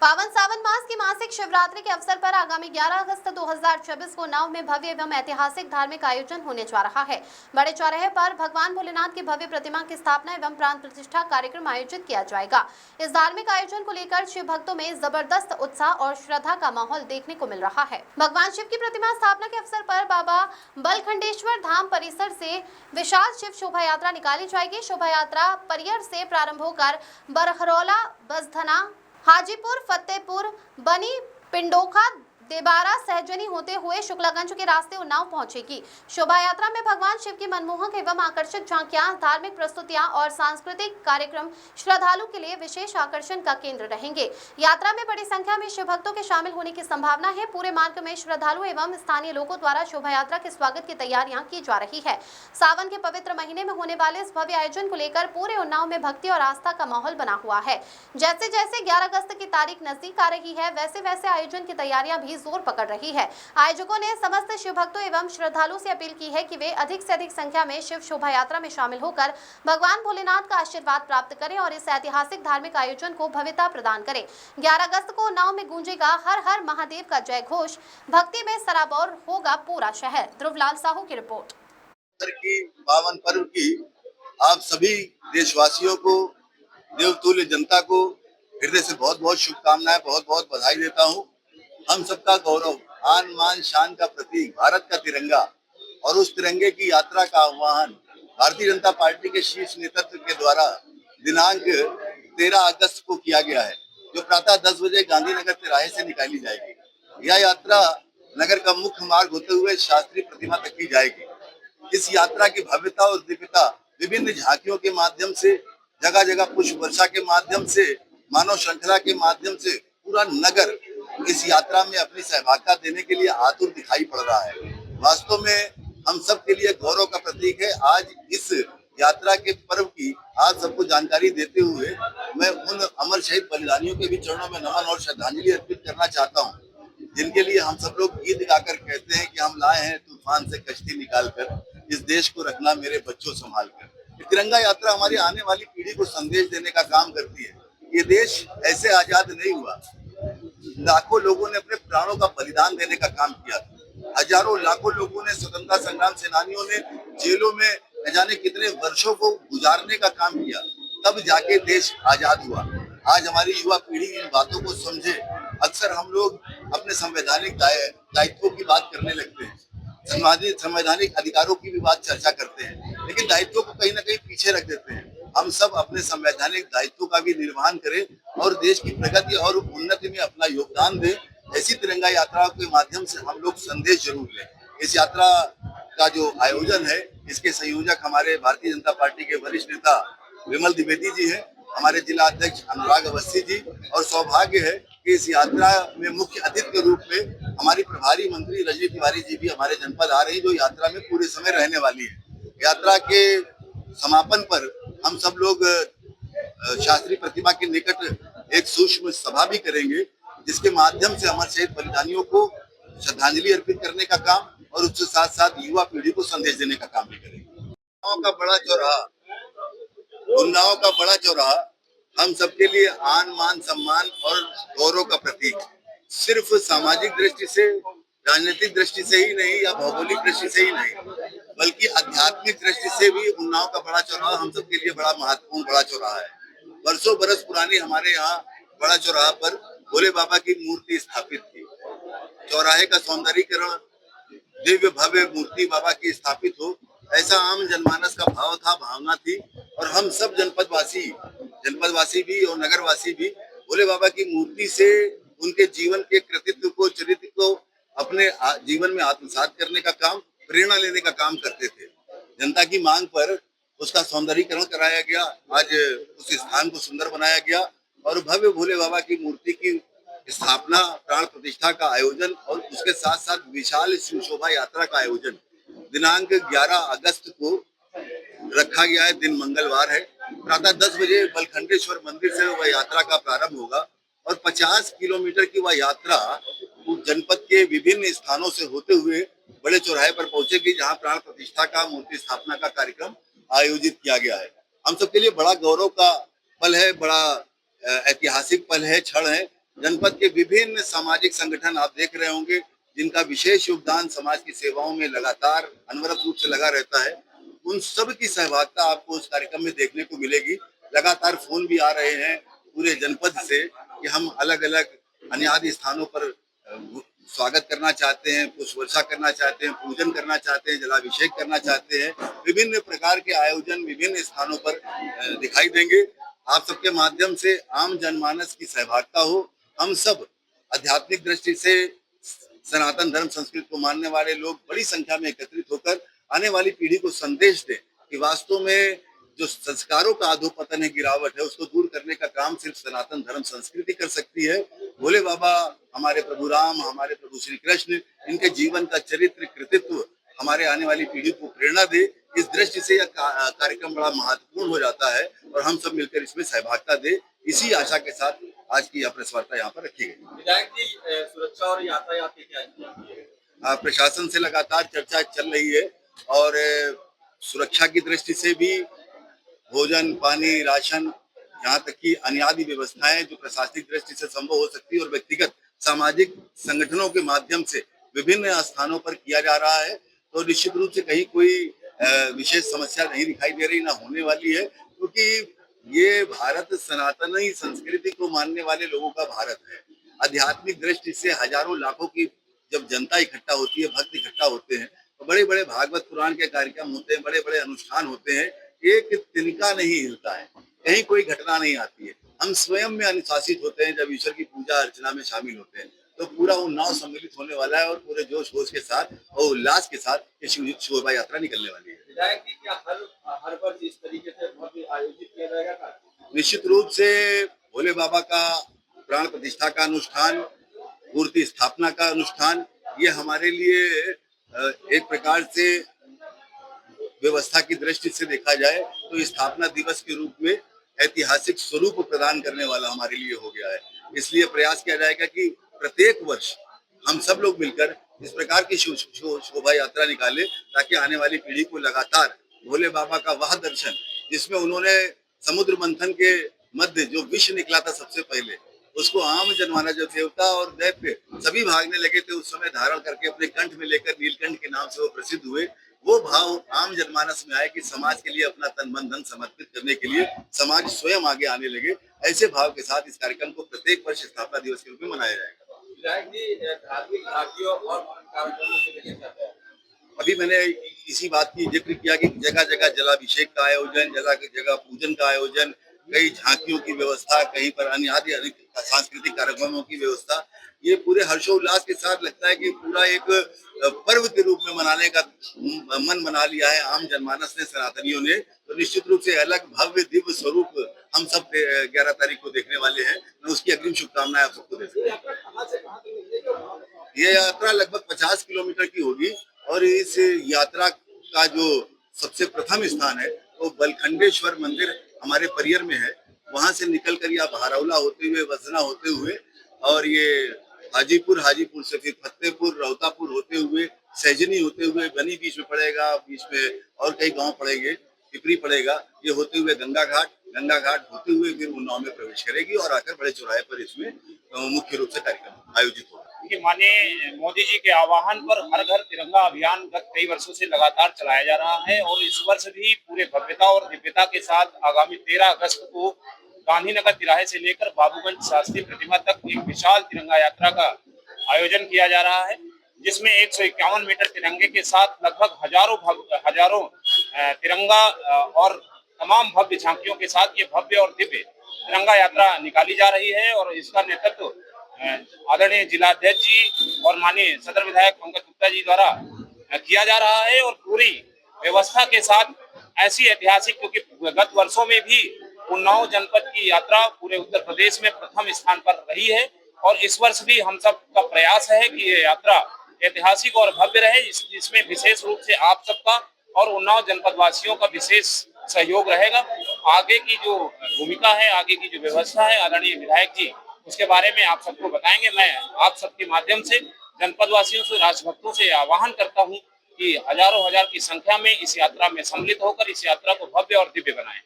पावन सावन मास की मासिक शिवरात्रि के अवसर पर आगामी 11 अगस्त 2024 को नव में भव्य एवं ऐतिहासिक धार्मिक आयोजन होने जा रहा है। बड़े चौराहे पर भगवान भोलेनाथ की भव्य प्रतिमा की स्थापना एवं प्राण प्रतिष्ठा कार्यक्रम आयोजित किया जाएगा। इस धार्मिक आयोजन को लेकर शिव भक्तों में जबरदस्त उत्साह और श्रद्धा का माहौल देखने को मिल रहा है। भगवान शिव की प्रतिमा स्थापना के अवसर पर बाबा बलखंडेश्वर धाम परिसर से विशाल शिव शोभा यात्रा निकाली जाएगी। शोभा यात्रा परियर से प्रारंभ होकर बरखरौला, बसधना, हाजीपुर, फतेहपुर, बनी, पिंडोखा, देबारा, सहजनी होते हुए शुक्लागंज के रास्ते उन्नाव पहुंचेगी। शोभा यात्रा में भगवान शिव की मनमोहक एवं आकर्षक झांकियां, धार्मिक प्रस्तुतियां और सांस्कृतिक कार्यक्रम श्रद्धालु के लिए विशेष आकर्षण का केंद्र रहेंगे। यात्रा में बड़ी संख्या में शिव भक्तों के शामिल होने की संभावना है। पूरे मार्ग में श्रद्धालु एवं स्थानीय लोगों द्वारा शोभा यात्रा के स्वागत की तैयारियां की जा रही है। सावन के पवित्र महीने में होने वाले इस भव्य आयोजन को लेकर पूरे उन्नाव में भक्ति और आस्था का माहौल बना हुआ है। जैसे जैसे 11 अगस्त की तारीख नजदीक आ रही है, वैसे वैसे आयोजन की तैयारियां भी जोर पकड़ रही है। आयोजकों ने समस्त शिव भक्तों एवं श्रद्धालुओं से अपील की है कि वे अधिक से अधिक संख्या में शिव शोभा यात्रा में शामिल होकर भगवान भोलेनाथ का आशीर्वाद प्राप्त करें और इस ऐतिहासिक धार्मिक आयोजन को भव्यता प्रदान करें। 11 अगस्त को उन्नाव में गूंजेगा हर हर महादेव का जय घोष। भक्ति में सराबोर होगा पूरा शहर। ध्रुवलाल साहू की रिपोर्ट। की पावन पर्व की आप सभी देशवासियों को, देवतुल्य जनता को हृदय से बहुत बहुत शुभकामनाएं, बहुत बहुत बधाई देता हूं। हम सबका गौरव, आन मान शान का प्रतीक भारत का तिरंगा और उस तिरंगे की यात्रा का आह्वान भारतीय जनता पार्टी के शीर्ष नेतृत्व के द्वारा दिनांक 13 अगस्त को किया गया है, जो प्रातः 10 बजे गांधीनगर तिराहे से निकाली जाएगी। यह यात्रा नगर का मुख्य मार्ग होते हुए शास्त्रीय प्रतिमा तक की जाएगी। इस यात्रा की भव्यता और दिव्यता विभिन्न झांकियों के माध्यम से, जगह जगह पुष्प वर्षा के माध्यम से, मानव श्रृंखला के माध्यम से पूरा नगर इस यात्रा में अपनी सहभागिता देने के लिए आतुर दिखाई पड़ रहा है। वास्तव में हम सब के लिए गौरव का प्रतीक है। आज इस यात्रा के पर्व की आज सबको जानकारी देते हुए मैं उन अमर शहीद बलिदानियों के भी चरणों में नमन और श्रद्धांजलि अर्पित करना चाहता हूँ, जिनके लिए हम सब लोग गीत गाकर कहते हैं कि हम लाए हैं तूफान से कश्ती निकालकर, इस देश को रखना मेरे बच्चों संभाल कर। तिरंगा यात्रा हमारी आने वाली पीढ़ी को संदेश देने का काम करती है। ये देश ऐसे आजाद नहीं हुआ, लाखों लोगों ने अपने प्राणों का बलिदान देने का काम किया। हजारों लाखों लोगों ने, स्वतंत्रता संग्राम सेनानियों ने जेलों में न जाने कितने वर्षों को गुजारने का काम किया, तब जाके देश आजाद हुआ। आज हमारी युवा पीढ़ी इन बातों को समझे। अक्सर हम लोग अपने संवैधानिक दायित्वों की बात करने लगते हैं, संवैधानिक अधिकारों की भी बात चर्चा करते हैं, लेकिन दायित्वों को कहीं ना कहीं पीछे रख देते हैं। हम सब अपने संवैधानिक दायित्वों का भी निर्वहन करें और देश की प्रगति और उन्नति में अपना योगदान दें। ऐसी तिरंगा यात्रा के माध्यम से हम लोग संदेश जरूर लें। इस यात्रा का जो आयोजन है, इसके संयोजक हमारे भारतीय जनता पार्टी के वरिष्ठ नेता विमल द्विवेदी जी हैं, हमारे जिला अध्यक्ष अनुराग अवस्थी जी, और सौभाग्य है कि इस यात्रा में मुख्य अतिथि के रूप में हमारी प्रभारी मंत्री रजनी तिवारी जी भी हमारे जनपद आ रही, जो यात्रा में पूरे समय रहने वाली है। यात्रा के समापन पर हम सब लोग शास्त्रीय प्रतिमा के निकट एक सूक्ष्म सभा भी करेंगे, जिसके माध्यम से अमर शहीद बलिदानियों को श्रद्धांजलि अर्पित करने का काम और उसके साथ साथ युवा पीढ़ी को संदेश देने का काम भी करेंगे। उन्नाव का बड़ा चौराहा हम सबके लिए आन मान सम्मान और गौरव का प्रतीक है। सिर्फ सामाजिक दृष्टि से, राजनीतिक दृष्टि से ही नहीं या भौगोलिक दृष्टि से ही नहीं, बल्कि आध्यात्मिक दृष्टि से भी उन्नाव का बड़ा चौराहा हम सबके लिए बड़ा महत्वपूर्ण बड़ा चौराहा है। बरसों बरस पुरानी हमारे यहाँ बड़ा चौराहा पर भोले बाबा की मूर्ति स्थापित थी। चौराहे का सौंदर्यीकरण, दिव्य भव्य मूर्ति बाबा की स्थापित हो, ऐसा आम जनमानस का भाव था, भावना थी। और हम सब जनपदवासी भी और नगरवासी भी भोले बाबा की मूर्ति से उनके जीवन के कृतित्व को, चरित्र को अपने जीवन में आत्मसात करने का काम, प्रेरणा लेने का काम करते थे। जनता की मांग पर उसका सौंदर्यीकरण कराया गया, आज उस स्थान को सुंदर बनाया गया और भव्य भोले बाबा की मूर्ति की स्थापना, प्राण प्रतिष्ठा का आयोजन और उसके साथ साथ विशाल शिव शोभा यात्रा का आयोजन दिनांक 11 अगस्त को रखा गया है। दिन मंगलवार है। प्रातः 10 बजे बलखंडेश्वर मंदिर से वह यात्रा का प्रारंभ होगा और 50 किलोमीटर की वह यात्रा जनपद के विभिन्न स्थानों से होते हुए बड़े चौराहे पर पहुंचेगी, जहां प्राण प्रतिष्ठा का, मूर्ति स्थापना का कार्यक्रम आयोजित किया गया है। हम सबके लिए बड़ा गौरव का पल है, बड़ा ऐतिहासिक पल है, क्षण है जनपद के विभिन्न सामाजिक संगठन आप देख रहे होंगे, जिनका विशेष योगदान समाज की सेवाओं में लगातार अनवरत रूप से लगा रहता है। उन सब की सहभागिता आपको उस कार्यक्रम में देखने को मिलेगी। लगातार फोन भी आ रहे हैं पूरे जनपद से कि हम अलग-अलग अन्यादि स्थानों पर स्वागत करना चाहते हैं, पुष्प वर्षा करना चाहते हैं, पूजन करना चाहते हैं, जलाभिषेक करना चाहते हैं। विभिन्न प्रकार के आयोजन विभिन्न स्थानों पर दिखाई देंगे। आप सबके माध्यम से आम जनमानस की सहभागिता हो। हम सब आध्यात्मिक दृष्टि से सनातन धर्म संस्कृति को मानने वाले लोग बड़ी संख्या में एकत्रित होकर आने वाली पीढ़ी को संदेश दें कि वास्तव में जो संस्कारों का अधोपतन है, गिरावट है, उसको दूर करने का काम सिर्फ सनातन धर्म संस्कृति कर सकती है। भोले बाबा, हमारे प्रभु राम, हमारे प्रभु श्री कृष्ण, इनके जीवन का चरित्र कृतित्व हमारे आने वाली पीढ़ी को प्रेरणा दे। इस दृष्टि से यह कार्यक्रम बड़ा महत्वपूर्ण हो जाता है और हम सब मिलकर इसमें सहभागिता दे, इसी आशा के साथ आज की यह प्रेस वार्ता यहाँ पर रखी गई। विधायक जी, सुरक्षा और यातायात की क्या प्रशासन से लगातार चर्चा चल रही है और सुरक्षा की दृष्टि से भी भोजन, पानी, राशन, यहाँ तक कि अन्यादि व्यवस्थाएं जो प्रशासनिक दृष्टि से संभव हो सकती है और व्यक्तिगत सामाजिक संगठनों के माध्यम से विभिन्न स्थानों पर किया जा रहा है, तो निश्चित रूप से कहीं कोई विशेष समस्या नहीं दिखाई दे रही, ना होने वाली है, क्योंकि ये भारत सनातनी संस्कृति को मानने वाले लोगों का भारत है। आध्यात्मिक दृष्टि से हजारों लाखों की जब जनता इकट्ठा होती है, भक्त इकट्ठा होते हैं, तो बड़े बड़े भागवत पुराण के कार्यक्रम होते हैं, बड़े बड़े अनुष्ठान होते हैं, एक तिनका नहीं हिलता है, कहीं कोई घटना नहीं आती है। हम स्वयं में अनुशासित होते हैं जब ईश्वर की पूजा अर्चना में शामिल होते हैं, तो पूरा उन्नाव सम्मिलित होने वाला है और पूरे जोश होश के साथ और उल्लास के साथ ये शोभा यात्रा निकलने वाली है। विधायक जी, क्या हर वर्ष इस तरीके से भव्य आयोजित किया जाएगा? निश्चित रूप से भोले बाबा का प्राण प्रतिष्ठा का अनुष्ठान, मूर्ति स्थापना का अनुष्ठान, ये हमारे लिए एक प्रकार से व्यवस्था की दृष्टि से देखा जाए तो स्थापना दिवस के रूप में ऐतिहासिक स्वरूप प्रदान करने वाला हमारे लिए हो गया है। इसलिए प्रयास किया जाएगा कि प्रत्येक वर्ष हम सब लोग मिलकर इस प्रकार की शोभा यात्रा निकाले, ताकि आने वाली पीढ़ी को लगातार भोले बाबा का वह दर्शन, जिसमें उन्होंने समुद्र मंथन के मध्य जो विष निकला था सबसे पहले, उसको आम जनमानस, जो देवता और दैत्य सभी भागने लगे थे, उस समय धारण करके अपने कंठ में लेकर नीलकंठ के नाम से वो प्रसिद्ध हुए। वो भाव आम जनमानस में आए कि समाज के लिए अपना तन मन धन समर्पित करने के लिए समाज स्वयं आगे आने लगे। ऐसे भाव के साथ इस कार्यक्रम को प्रत्येक वर्ष स्थापना दिवस के रूप में मनाया जाएगा। विधायक जी, धार्मिक झांकियों और कार्यक्रमों के लिए क्या है? अभी मैंने इसी बात की जिक्र किया कि जगह जगह जलाभिषेक का आयोजन, जगह जगह पूजन का आयोजन, कई झांकियों की व्यवस्था, कहीं पर अन्य आदि सांस्कृतिक कार्यक्रमों की व्यवस्था, ये पूरे हर्षोल्लास के साथ लगता है कि पूरा एक पर्व के रूप में मनाने का मन बना लिया है आम जनमानस ने, सनातनियों ने। तो निश्चित रूप से अलग भव्य दिव्य स्वरूप हम सब 11 तारीख को देखने वाले हैं। मैं उसकी अग्रिम शुभकामनाएं आप सबको देता हूँ। ये यात्रा लगभग 50 किलोमीटर की होगी और इस यात्रा का जो सबसे प्रथम स्थान है वो बलखंडेश्वर मंदिर हमारे परियर में है। वहां से निकलकर या बहरौला होते हुए, वसना होते हुए और ये हाजीपुर से फिर फतेहपुर, रौतापुर होते हुए, सैजनी होते हुए, बनी बीच में पड़ेगा, बीच में और कई गांव पड़ेंगे, पिपरी पड़ेगा, ये होते हुए गंगा घाट होते हुए फिर उन्नाव में प्रवेश करेगी और आकर बड़े चौराहे पर इसमें मुख्य रूप से कार्यक्रम आयोजित होगा। माननीय मोदी जी के आह्वान पर हर घर तिरंगा अभियान गत कई वर्षों से लगातार चलाया जा रहा है और इस वर्ष भी पूरे भव्यता और दिव्यता के साथ आगामी 13 अगस्त को गांधीनगर तिराहे से लेकर बाबूगंज शासकीय प्रतिमा तक एक विशाल तिरंगा यात्रा का आयोजन किया जा रहा है, जिसमें 151 मीटर तिरंगे के साथ लगभग हजारों तिरंगा और तमाम भव्य झांकियों के साथ ये भव्य और दिव्य तिरंगा यात्रा निकाली जा रही है और इसका नेतृत्व आदरणीय जिलाध्यक्ष जी और माननीय सदर विधायक पंकज गुप्ता जी द्वारा किया जा रहा है और पूरी व्यवस्था के साथ ऐसी ऐतिहासिक, क्योंकि गत वर्षों में भी उन्नाव जनपद की यात्रा पूरे उत्तर प्रदेश में प्रथम स्थान पर रही है और इस वर्ष भी हम सब का प्रयास है कि ये यात्रा ऐतिहासिक और भव्य रहे, जिसमें विशेष रूप से आप सबका और उन्नाव जनपद वासियों का विशेष सहयोग रहेगा। आगे की जो भूमिका है, आगे की जो व्यवस्था है, आदरणीय विधायक जी उसके बारे में आप सबको बताएंगे। मैं आप सबके माध्यम से जनपद वासियों से, राष्ट्रभक्तों से आह्वान करता हूं कि हजारों हजार की संख्या में इस यात्रा में सम्मिलित होकर इस यात्रा को भव्य और दिव्य बनाएं।